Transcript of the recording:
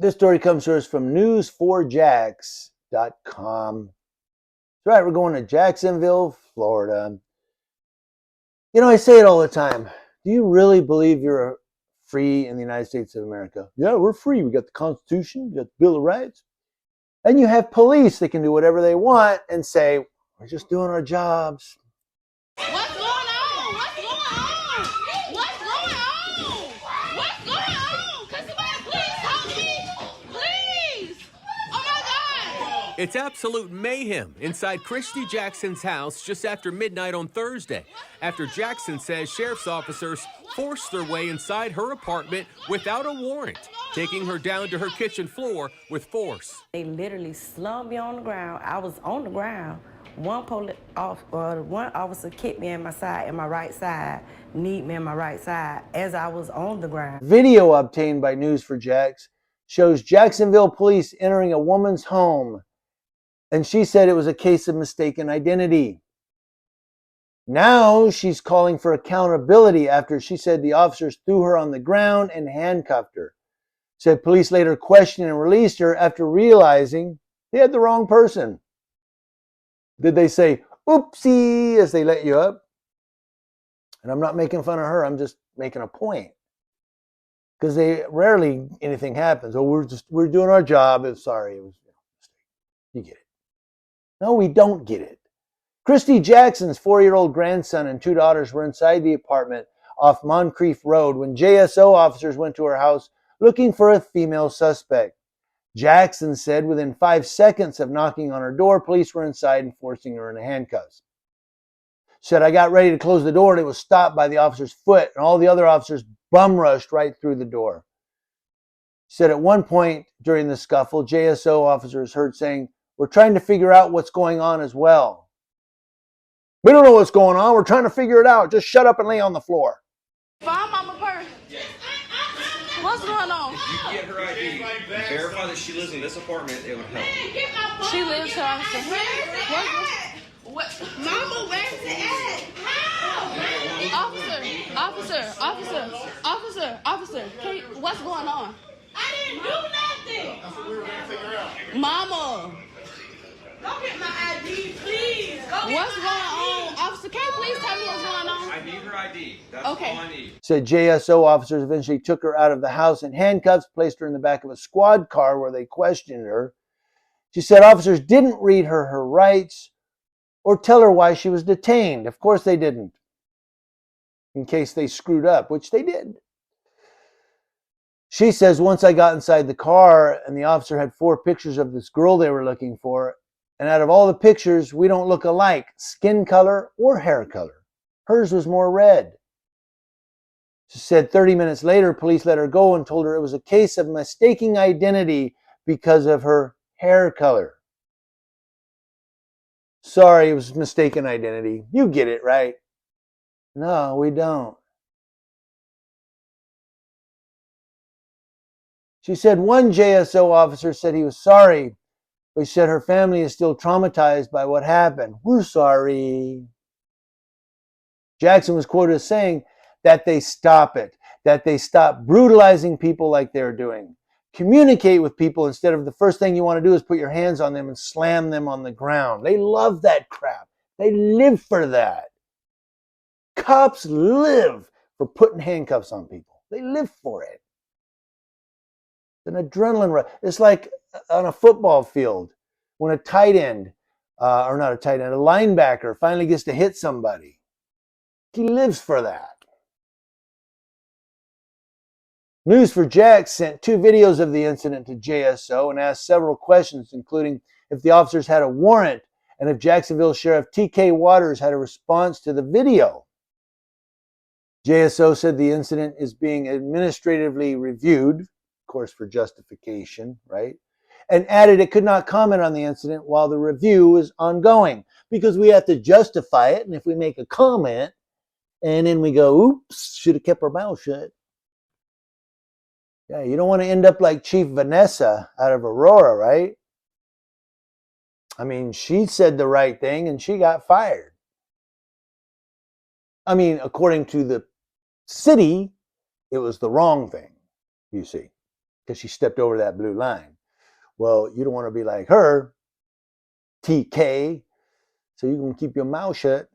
This story comes to us from news4jax.com. That's right, we're going to Jacksonville, Florida. You know, I say it all the time. Do you really believe you're free in the United States of America? Yeah, we're free. We got the Constitution, we got the Bill of Rights. And you have police that can do whatever they want and say, we're just doing our jobs. What's going on? What's going on? What's going on? What's going on? Can somebody please help me? Please! Oh my God! It's absolute mayhem inside Christy Jackson's house just after midnight on Thursday, after Jackson says sheriff's officers forced their way inside her apartment without a warrant, taking her down to her kitchen floor with force. They literally slumped me on the ground. I was on the ground. One officer kicked me in my side, in my right side, kneed me in my right side as I was on the ground. Video obtained by News4Jax shows Jacksonville police entering a woman's home, and she said it was a case of mistaken identity. Now she's calling for accountability after she said the officers threw her on the ground and handcuffed her. Said police later questioned and released her after realizing they had the wrong person. Did they say, oopsie, as they let you up? And I'm not making fun of her. I'm just making a point. Because rarely anything happens. Oh, we're doing our job. Sorry, it was a mistake. You get it. No, we don't get it. Christy Jackson's 4-year-old grandson and 2 daughters were inside the apartment off Moncrief Road when JSO officers went to her house looking for a female suspect. Jackson said within 5 seconds of knocking on her door, police were inside and forcing her into handcuffs. Said, I got ready to close the door and it was stopped by the officer's foot, and all the other officers bum rushed right through the door. Said at one point during the scuffle, JSO officers heard saying, we're trying to figure out what's going on as well. We don't know what's going on. We're trying to figure it out. Just shut up and lay on the floor. Find Mama Purse. What's going on? If you get her ID, verify that she lives in this apartment, it would help. She lives here. What? Mama, where's it at? How? Officer. What's going on? I didn't do nothing. That's what we were going to figure out. Mama. Go get my ID, please. Go get What's my going ID. on? Officer, can you please tell me what's going on? I need her ID. That's Okay. all I need. Said JSO officers eventually took her out of the house in handcuffs, placed her in the back of a squad car where they questioned her. She said officers didn't read her rights or tell her why she was detained. Of course they didn't, in case they screwed up, which they did. She says, once I got inside the car and the officer had 4 pictures of this girl they were looking for, and out of all the pictures, we don't look alike, skin color or hair color. Hers was more red. She said 30 minutes later, police let her go and told her it was a case of mistaking identity because of her hair color. Sorry, it was mistaken identity. You get it, right? No, we don't. She said one JSO officer said he was sorry, but she said her family is still traumatized by what happened. We're sorry. Jackson was quoted as saying that they stop it, that they stop brutalizing people like they're doing. Communicate with people instead of the first thing you want to do is put your hands on them and slam them on the ground. They love that crap. They live for that. Cops live for putting handcuffs on people. They live for it. It's an adrenaline rush. It's like on a football field when a tight end, or not a tight end, a linebacker finally gets to hit somebody. He lives for that. News4Jax sent 2 videos of the incident to JSO and asked several questions, including if the officers had a warrant and if Jacksonville Sheriff T.K. Waters had a response to the video. JSO said the incident is being administratively reviewed, of course for justification, right? And added it could not comment on the incident while the review is ongoing because we have to justify it, and if we make a comment and then we go, oops, should have kept our mouth shut. Yeah, you don't want to end up like Chief Vanessa out of Aurora, right? I mean, she said the right thing and she got fired. I mean, according to the city, it was the wrong thing, you see. because she stepped over that blue line. Well, you don't want to be like her, TK. So you're going to keep your mouth shut.